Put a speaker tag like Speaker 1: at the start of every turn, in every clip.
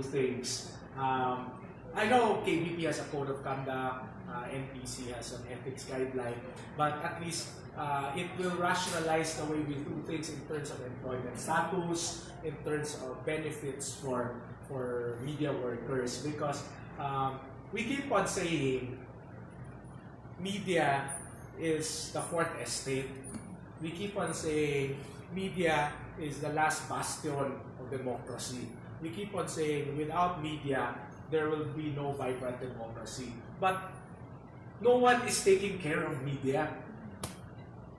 Speaker 1: things. I know KBP has a code of conduct, NPC has an ethics guideline, but at least it will rationalize the way we do things in terms of employment status, in terms of benefits for media workers, because we keep on saying media is the fourth estate. We keep on saying media is the last bastion of democracy. We keep on saying without media, there will be no vibrant democracy. But no one is taking care of media.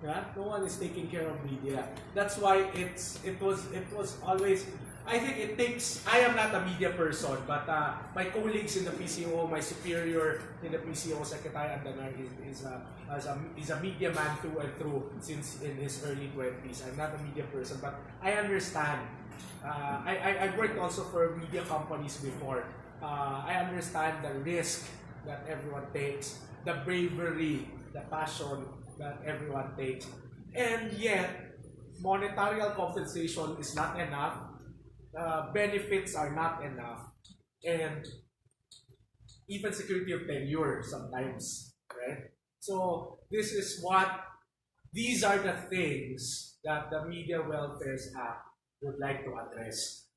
Speaker 1: Yeah? No one is taking care of media. That's why it was always. I think it takes. I am not a media person, but my colleagues in the PCO, my superior in the PCO, Secretary Andanar, is a media man through and through since in his early 20s. I'm not a media person, but I understand. I worked also for media companies before. I understand the risk that everyone takes, the bravery, the passion that everyone takes, and yet monetary compensation is not enough. Benefits are not enough, and even security of tenure sometimes, right? So these are the things that the Media Welfare Act would like to address.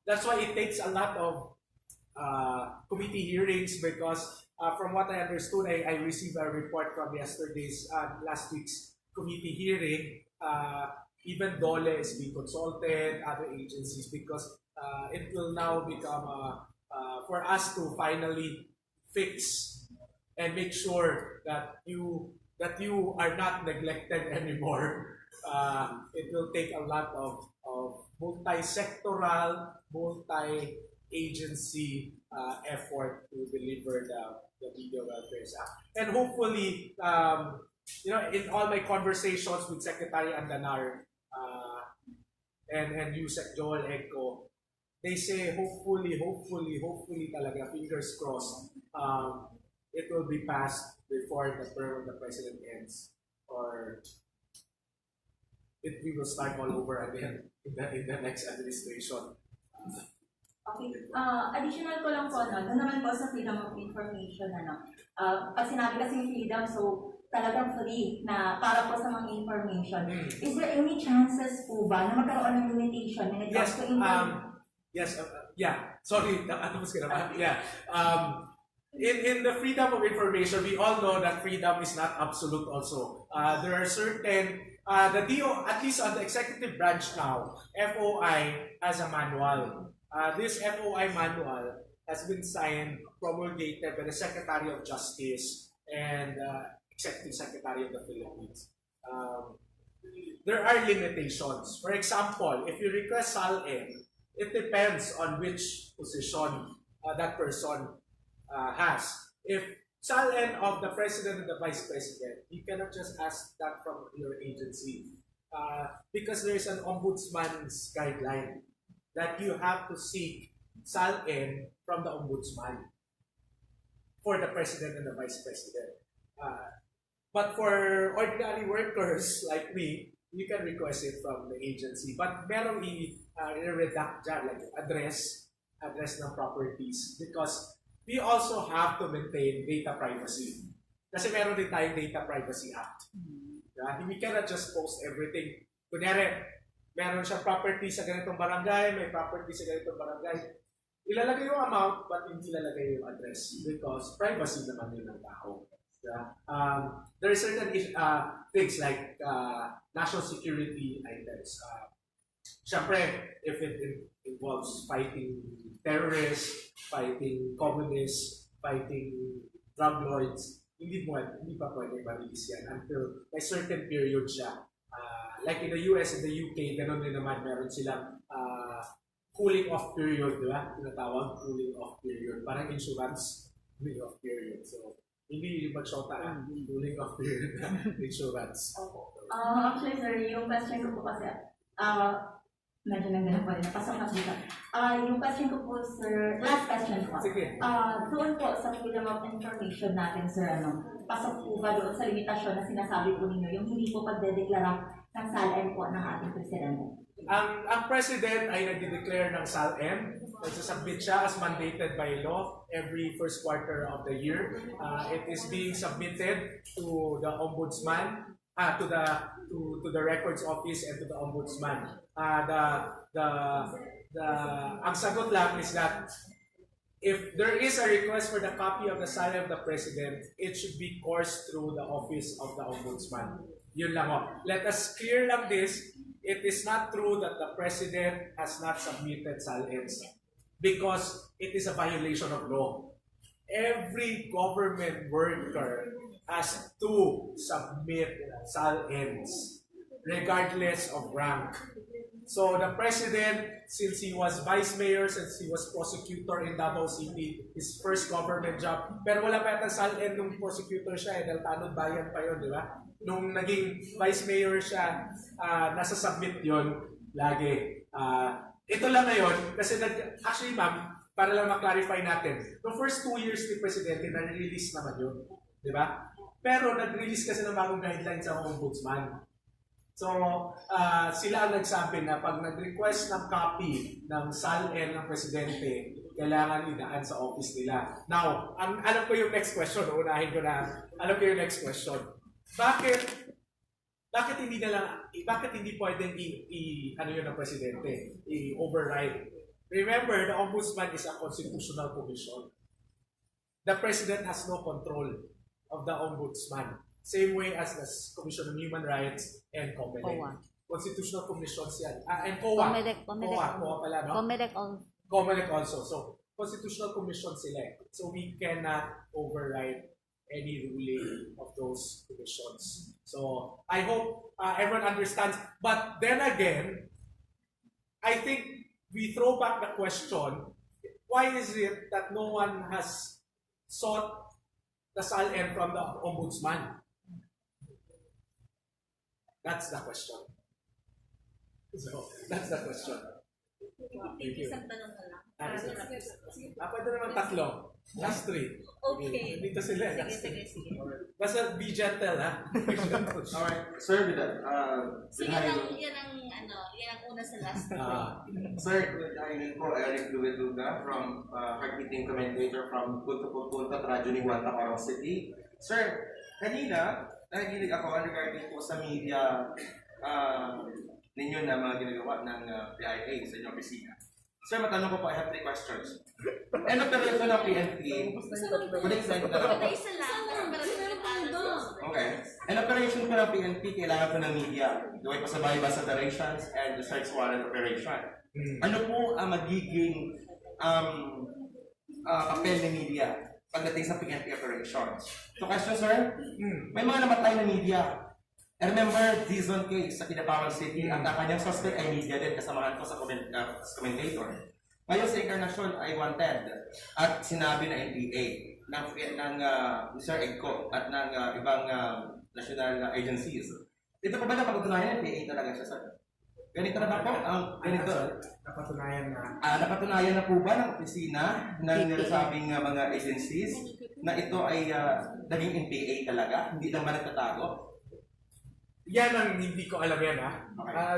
Speaker 1: That's why it takes a lot of committee hearings, because from what I understood, I received a report from last week's committee hearing. Even DOLE is being consulted, other agencies, because it will now become for us to finally fix and make sure that you are not neglected anymore. It will take a lot of multi-sectoral, multi-agency effort to deliver the Media Welfare Act. And hopefully, in all my conversations with Secretary Andanar and USec Joel Eco, they say hopefully talaga, fingers crossed, it will be passed before the term of the president ends, or we will start all over again in the next administration.
Speaker 2: Okay. Additional ko lang po, doon naman po sa freedom of information, pag sinabi kasing freedom, so talagang free na para po sa mga information. Is there any chances po ba na magkaroon ng limitation when it comes to information?
Speaker 1: Sorry, in the freedom of information, we all know that freedom is not absolute also. There are certain, the DO, at least on the executive branch now, FOI has a manual. This FOI manual has been signed, promulgated by the Secretary of Justice and Executive Secretary of the Philippines. There are limitations. For example, if you request SALN, it depends on which position that person has. If SALN of the President and the Vice President, you cannot just ask that from your agency because there is an Ombudsman's guideline that you have to seek SALN from the Ombudsman for the President and the Vice President. But for ordinary workers like me, you can request it from the agency. But merong i-redact dyan, like address ng properties, because we also have to maintain data privacy. Kasi meron din tayong Data Privacy Act. We cannot just post everything. Kunyari, meron siyang property sa ganitong barangay, may property sa ganitong barangay. Ilalagay yung amount, but hindi ilalagay yung address because privacy naman yun ng tao. There are certain things like national security items. Siyempre, if it involves fighting terrorists, fighting communists, fighting drug lords, hindi pa pwede ma-release yan until may certain period siya. Like in the US and the UK, ganun din naman, meron silang cooling off period, di ba? Tinatawag cooling off period. Parang insurance, cooling off period. So, hindi mag-shota, cooling off period na insurance.
Speaker 2: Actually, sir, yung question ko po kasi, medyo nang po rin, napasok na dito. Yung question ko po, sir, last question po.
Speaker 1: Sige.
Speaker 2: Doon po sa freedom of information natin, sir, pasok po ba doon sa limitasyon na sinasabi po ninyo, yung hindi po pagdedeklara ng SALN po ng ating presidente?
Speaker 1: Ang president ay nag-declare ng SALN. Nagsasubmit siya as mandated by law every first quarter of the year. It is being submitted to the ombudsman, to the records office and to the ombudsman. Ang sagot lang is that if there is a request for the copy of the SALN of the president, it should be coursed through the office of the ombudsman. Yun lang o. Let us clear lang this. It is not true that the president has not submitted SALNs because it is a violation of law. Every government worker has to submit SALNs regardless of rank. So the president, since he was vice mayor, since he was prosecutor in Davao City, his first government job, pero wala pa yata SALN nung prosecutor siya, dahil tanod bayan pa yun, di ba? Nung naging vice mayor siya, nasa-submit yun lagi. Ito lang ngayon, kasi actually ma'am, para lang ma-clarify natin, the first 2 years ni Presidente, na-release naman yun, di ba? Pero nag-release kasi ng bagong guidelines sa ombudsman. So, sila ang nagsabi na pag nag-request ng copy ng SALN ng Presidente, kailangan idaan sa office nila. Now, alam ko yung next question, unahin ko na, alam ko yung next question. Bakit hindi pwedeng ano yun ng Presidente, i-override? Remember, the Ombudsman is a constitutional commission. The President has no control of the Ombudsman. Same way as the Commission on Human Rights and COMELEC. Constitutional commissions yan. And COA. COA pala, no? COMELEC also. So, constitutional commission sila eh. So, we cannot override any ruling of those commissions. So, I hope everyone understands. But then again, I think we throw back the question, why is it that no one has sought the SALN from the Ombudsman? That's the question. So, that's the question. Thank you.
Speaker 3: Isang tanong na lang.
Speaker 1: Pwede naman tatlo. Last 3.
Speaker 3: Okay.
Speaker 1: Dito sila.
Speaker 3: Sige.
Speaker 1: Basta be gentle, ha?
Speaker 4: Alright, sir, with that,
Speaker 3: Yan ang una sa last.
Speaker 4: sir, with hiring ko, Eric Luweluga from Heartbeating Commentator from Punta Punta, Radyo ni Guanta, Corong City. Sir, kanina, nakikinig ako regarding po sa media ninyo na mga ginagawa ng PIA sa inyong opisina. Sir, matanong ko po, I have 3 questions. Ano pero ng PNP?
Speaker 3: Isa lang.
Speaker 4: Okay. An operation po ng PNP, kailangan po ng media. Gawin pa sa bahay ba sa operations and the search warrant operation. Ano po ang magiging papel ng media pagdating sa PNP operations? So question, sir, may mga namatay na media. I remember Dizon case sa Kidapawan City at ang kanyang suspect ay media din, kasamahan ko sa commentator. Ngayon sa Encarnacion ay wanted at sinabi na NPA ng Mr. Egco at ng ibang national agencies. Ito pa ba na pagtutunayan NPA talaga siya, sir? Ganito na ba po? Ganito. Napatunayan na po ba ng opisina ng nasabing mga agencies na ito ay naging NPA talaga? Hindi lang ba nagtatago?
Speaker 1: Yan ang hindi ko alam yan, ha?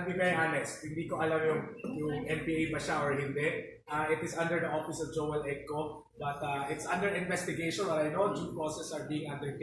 Speaker 1: Be very honest. Hindi ko alam yung NPA ba siya or hindi. It is under the office of Joel Egco, but it's under investigation. What I know, due process are being undertaken.